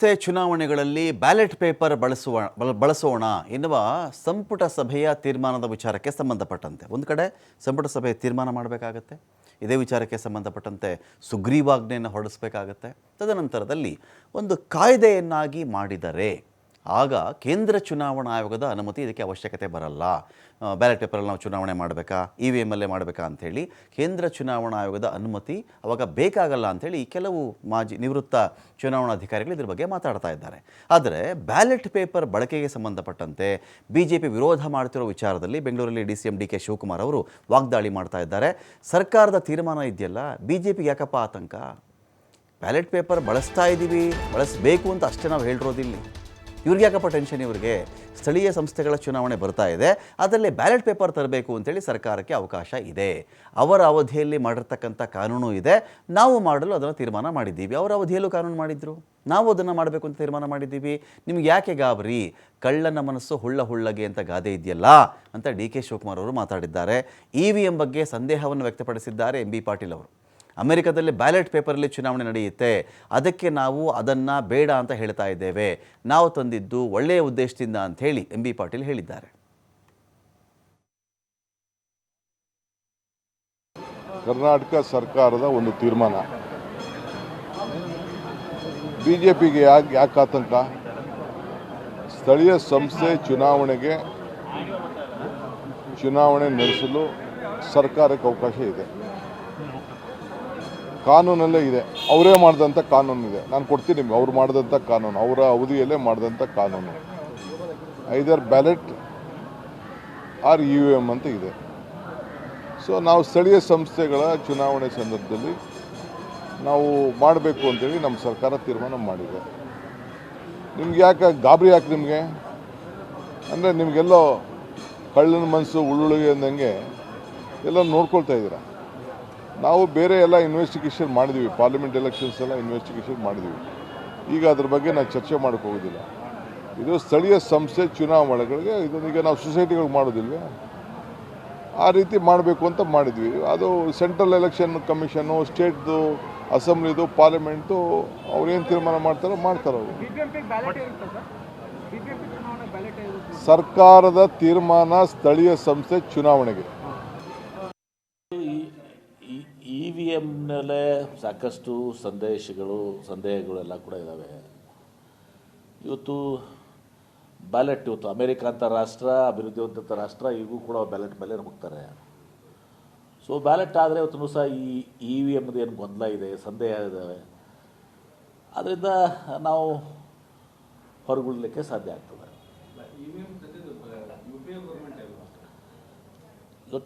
ಚುನಾವಣೆಗಳಲ್ಲಿ ballot paper ಬಳಸೋಣ ಎನ್ನುವ ಸಂಪುಟ ಸಭೆಯ ತೀರ್ಮಾನದ ವಿಚಾರಕ್ಕೆ ಸಂಬಂಧಪಟ್ಟಂತೆ ಒಂದು ಕಡೆ ಸಂಪುಟ ಸಭೆ ತೀರ್ಮಾನ ಮಾಡಬೇಕಾಗತ್ತೆ. ಇದೇ ವಿಚಾರಕ್ಕೆ ಸಂಬಂಧಪಟ್ಟಂತೆ ಸುಗ್ರೀವಾಜ್ಞೆಯನ್ನು ಹೊರಡಿಸಬೇಕಾಗತ್ತೆ. ತದನಂತರದಲ್ಲಿ ಒಂದು ಕಾಯ್ದೆಯನ್ನಾಗಿ ಮಾಡಿದರೆ ಆಗ ಕೇಂದ್ರ ಚುನಾವಣಾ ಆಯೋಗದ ಅನುಮತಿ ಇದಕ್ಕೆ ಅವಶ್ಯಕತೆ ಬರಲ್ಲ. ಬ್ಯಾಲೆಟ್ ಪೇಪರಲ್ಲಿ ನಾವು ಚುನಾವಣೆ ಮಾಡಬೇಕಾ, EVM ಅಲ್ಲೇ ಮಾಡಬೇಕಾ ಅಂಥೇಳಿ ಕೇಂದ್ರ ಚುನಾವಣಾ ಆಯೋಗದ ಅನುಮತಿ ಅವಾಗ ಬೇಕಾಗಲ್ಲ ಅಂಥೇಳಿ ಕೆಲವು ನಿವೃತ್ತ ಚುನಾವಣಾಧಿಕಾರಿಗಳು ಇದ್ರ ಬಗ್ಗೆ ಮಾತಾಡ್ತಾ ಇದ್ದಾರೆ. ಆದರೆ ಬ್ಯಾಲೆಟ್ ಪೇಪರ್ ಬಳಕೆಗೆ ಸಂಬಂಧಪಟ್ಟಂತೆ BJP ವಿರೋಧ ಮಾಡ್ತಿರೋ ವಿಚಾರದಲ್ಲಿ ಬೆಂಗಳೂರಲ್ಲಿ DCM DK ಶಿವಕುಮಾರ್ ಅವರು ವಾಗ್ದಾಳಿ ಮಾಡ್ತಾ ಇದ್ದಾರೆ. ಸರ್ಕಾರದ ತೀರ್ಮಾನ ಇದೆಯಲ್ಲ, BJPಗೆ ಯಾಕಪ್ಪ ಆತಂಕ? ಬ್ಯಾಲೆಟ್ ಪೇಪರ್ ಬಳಸ್ತಾ ಇದ್ದೀವಿ, ಬಳಸಬೇಕು ಅಂತ ಅಷ್ಟೇ ನಾವು ಹೇಳಿರೋದಿಲ್ಲ. ಇವ್ರಿಗೆ ಯಾಕಪ್ಪ ಟೆನ್ಷನ್? ಇವರಿಗೆ ಸ್ಥಳೀಯ ಸಂಸ್ಥೆಗಳ ಚುನಾವಣೆ ಬರ್ತಾ ಇದೆ, ಅದರಲ್ಲಿ ಬ್ಯಾಲೆಟ್ ಪೇಪರ್ ತರಬೇಕು ಅಂತೇಳಿ ಸರ್ಕಾರಕ್ಕೆ ಅವಕಾಶ ಇದೆ. ಅವರ ಅವಧಿಯಲ್ಲಿ ಮಾಡಿರ್ತಕ್ಕಂಥ ಕಾನೂನು ಇದೆ, ನಾವು ಮಾಡಲು ಅದನ್ನು ತೀರ್ಮಾನ ಮಾಡಿದ್ದೀವಿ. ಅವರ ಅವಧಿಯಲ್ಲೂ ಕಾನೂನು ಮಾಡಿದ್ರು, ನಾವು ಅದನ್ನು ಮಾಡಬೇಕು ಅಂತ ತೀರ್ಮಾನ ಮಾಡಿದ್ದೀವಿ. ನಿಮ್ಗೆ ಯಾಕೆ ಗಾಬರಿ? ಕಳ್ಳನ ಮನಸ್ಸು ಹುಳ್ಳಗೆ ಅಂತ ಗಾದೆ ಇದೆಯಲ್ಲ ಅಂತ DK ಶಿವಕುಮಾರ್ ಅವರು ಮಾತಾಡಿದ್ದಾರೆ. EVM ಬಗ್ಗೆ ಸಂದೇಹವನ್ನು ವ್ಯಕ್ತಪಡಿಸಿದ್ದಾರೆ MB ಪಾಟೀಲ್ ಅವರು. ಅಮೆರಿಕದಲ್ಲಿ ಬ್ಯಾಲೆಟ್ ಪೇಪರಲ್ಲಿ ಚುನಾವಣೆ ನಡೆಯುತ್ತೆ, ಅದಕ್ಕೆ ನಾವು ಅದನ್ನು ಬೇಡ ಅಂತ ಹೇಳ್ತಾ ಇದ್ದೇವೆ. ನಾವು ತಂದಿದ್ದು ಒಳ್ಳೆಯ ಉದ್ದೇಶದಿಂದ ಅಂತ ಹೇಳಿ MB ಪಾಟೀಲ್ ಹೇಳಿದ್ದಾರೆ. ಕರ್ನಾಟಕ ಸರ್ಕಾರದ ಒಂದು ತೀರ್ಮಾನ BJPಗೆ ಯಾಕೆ ಆತಂಕ? ಸ್ಥಳೀಯ ಸಂಸ್ಥೆ ಚುನಾವಣೆ ನಡೆಸಲು ಸರ್ಕಾರಕ್ಕೆ ಅವಕಾಶ ಇದೆ, ಕಾನೂನಲ್ಲೇ ಇದೆ. ಅವರೇ ಮಾಡಿದಂಥ ಕಾನೂನಿದೆ, ನಾನು ಕೊಡ್ತೀನಿ ನಿಮಗೆ. ಅವ್ರು ಮಾಡಿದಂಥ ಕಾನೂನು, ಅವರ ಅವಧಿಯಲ್ಲೇ ಮಾಡಿದಂಥ ಕಾನೂನು ಐದರ್ ಬ್ಯಾಲೆಟ್ ಆರ್ EVM ಅಂತ ಇದೆ. ಸೊ ನಾವು ಸ್ಥಳೀಯ ಸಂಸ್ಥೆಗಳ ಚುನಾವಣೆ ಸಂದರ್ಭದಲ್ಲಿ ನಾವು ಮಾಡಬೇಕು ಅಂತೇಳಿ ನಮ್ಮ ಸರ್ಕಾರ ತೀರ್ಮಾನ ಮಾಡಿದೆ. ನಿಮ್ಗೆ ಯಾಕೆ ಗಾಬರಿ? ಯಾಕೆ ನಿಮಗೆ ಅಂದರೆ ನಿಮಗೆಲ್ಲೋ ಕಳ್ಳನ ಮನಸ್ಸು ಉಳ್ಳುಳಿಗೆ ಅಂದಂಗೆ ಎಲ್ಲ ನೋಡ್ಕೊಳ್ತಾ ಇದ್ದೀರಾ. ನಾವು ಬೇರೆ ಎಲ್ಲ ಇನ್ವೆಸ್ಟಿಗೇಷನ್ ಮಾಡಿದ್ದೀವಿ, ಪಾರ್ಲಿಮೆಂಟ್ ಎಲೆಕ್ಷನ್ಸ್ ಎಲ್ಲ ಇನ್ವೆಸ್ಟಿಗೇಷನ್ ಮಾಡಿದ್ದೀವಿ. ಈಗ ಅದ್ರ ಬಗ್ಗೆ ನಾನು ಚರ್ಚೆ ಮಾಡೋಕ್ಕೆ ಹೋಗೋದಿಲ್ಲ. ಇದು ಸ್ಥಳೀಯ ಸಂಸ್ಥೆ ಚುನಾವಣೆಗಳಿಗೆ ಇದನ್ನೀಗ ನಾವು ಸೊಸೈಟಿಗಳಿಗೆ ಮಾಡೋದಿಲ್ವೇ, ಆ ರೀತಿ ಮಾಡಬೇಕು ಅಂತ ಮಾಡಿದ್ವಿ. ಅದು ಸೆಂಟ್ರಲ್ ಎಲೆಕ್ಷನ್ ಕಮಿಷನ್ನು, ಸ್ಟೇಟ್ದು, ಅಸೆಂಬ್ಲಿದು, ಪಾರ್ಲಿಮೆಂಟು ಅವ್ರೇನು ತೀರ್ಮಾನ ಮಾಡ್ತಾರೋ ಅವರು. ಸರ್ಕಾರದ ತೀರ್ಮಾನ ಸ್ಥಳೀಯ ಸಂಸ್ಥೆ ಚುನಾವಣೆಗೆ. EVMನಲ್ಲೇ ಸಾಕಷ್ಟು ಸಂದೇಹಗಳೆಲ್ಲ ಕೂಡ ಇದ್ದಾವೆ. ಇವತ್ತು ಅಮೇರಿಕ ಅಂತ ರಾಷ್ಟ್ರ, ಅಭಿವೃದ್ಧಿ ಹೊಂದಿದ ರಾಷ್ಟ್ರ, ಈಗೂ ಕೂಡ ಬ್ಯಾಲೆಟ್ ಮೇಲೆ ಹೋಗ್ತಾರೆ. ಸೊ ಬ್ಯಾಲೆಟ್ ಆದರೆ ಇವತ್ತು ಸಹ ಈ EVMದು ಏನು ಗೊಂದಲ ಇದೆ, ಸಂದೇಹ ಇದ್ದಾವೆ, ಅದರಿಂದ ನಾವು ಹೊರಗುಳಲಿಕ್ಕೆ ಸಾಧ್ಯ ಆಗ್ತದೆ.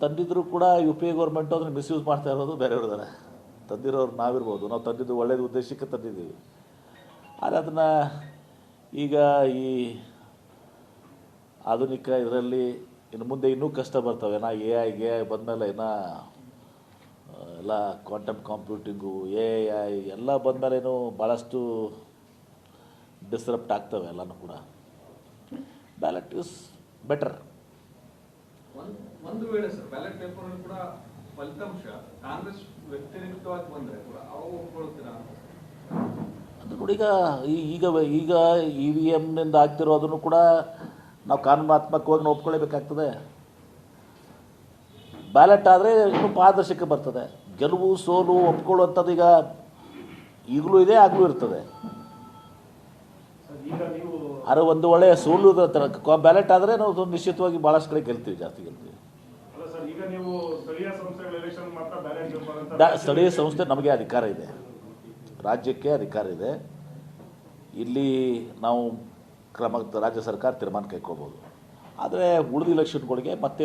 ತಂದಿದ್ರು ಕೂಡ UPA ಗೌರ್ಮೆಂಟು ಅದನ್ನು ಮಿಸ್ಯೂಸ್ ಮಾಡ್ತಾ ಇರೋದು ಬೇರೆಯವ್ರದಾರೆ. ತಂದಿರೋರು ನಾವಿರ್ಬೋದು, ನಾವು ತಂದಿದ್ದು ಒಳ್ಳೆಯದು ಉದ್ದೇಶಕ್ಕೆ ತಂದಿದ್ದೀವಿ. ಆದರೆ ಅದನ್ನು ಈಗ ಈ ಆಧುನಿಕ ಇದರಲ್ಲಿ ಇನ್ನು ಮುಂದೆ ಇನ್ನೂ ಕಷ್ಟ ಬರ್ತವೆ. AI ಬಂದಮೇಲೆ ಎಲ್ಲ ಕ್ವಾಂಟಮ್ ಕಂಪ್ಯೂಟಿಂಗು, AI ಎಲ್ಲ ಬಂದಮೇಲೇನು ಭಾಳಷ್ಟು ಡಿಸ್ರಪ್ಟ್ ಆಗ್ತವೆ ಎಲ್ಲನೂ ಕೂಡ. Ballot is better. ಒಂದು ವೇಳೆ ಸರ್ ಬ್ಯಾಲೆಟ್ ಪೇಪರ್ ಕೂಡ ಫಲಿತಾಂಶ ಕಾಂಗ್ರೆಸ್ ವ್ಯತಿರಿಕ್ತವಾಗಿ ಬಂದರೆ ಕೂಡ ಅವು ಒಪ್ಕೊಳ್ತೀರಾ? ಅದು ನೋಡಿ, ಈಗ EVMನಿಂದ ಆಗ್ತಿರೋದನ್ನು ಕೂಡ ನಾವು ಕಾನೂನಾತ್ಮಕವಾಗಿ ಒಪ್ಕೊಳ್ಳೇಬೇಕಾಗ್ತದೆ. ಬ್ಯಾಲೆಟ್ ಆದರೆ ಇನ್ನೂ ಪಾರದರ್ಶಕ ಬರ್ತದೆ. ಗೆಲುವು ಸೋಲು ಒಪ್ಕೊಳ್ಳುವಂಥದ್ದು ಈಗಲೂ ಇದೆ, ಆಗಲೂ ಇರ್ತದೆ. ಆದರೆ ಒಂದು ಒಳ್ಳೆಯ ಸೋಲು ಬ್ಯಾಲೆಟ್ ಆದರೆ ನಾವು ನಿಶ್ಚಿತವಾಗಿ ಭಾಳಷ್ಟು ಕಡೆ ಜಾಸ್ತಿ ಗೆಲ್ತೀವಿ. ಸ್ಥಳೀಯ ಸಂಸ್ಥೆ ನಮಗೆ ಅಧಿಕಾರ ಇದೆ, ರಾಜ್ಯಕ್ಕೆ ಅಧಿಕಾರ ಇದೆ. ಇಲ್ಲಿ ನಾವು ರಾಜ್ಯ ಸರ್ಕಾರ ತೀರ್ಮಾನ ಕೈಗೊಳ್ಬೋದು. ಆದರೆ ಉಳಿದ ಇಲೆಕ್ಷನ್ಗಳಿಗೆ ಮತ್ತೆ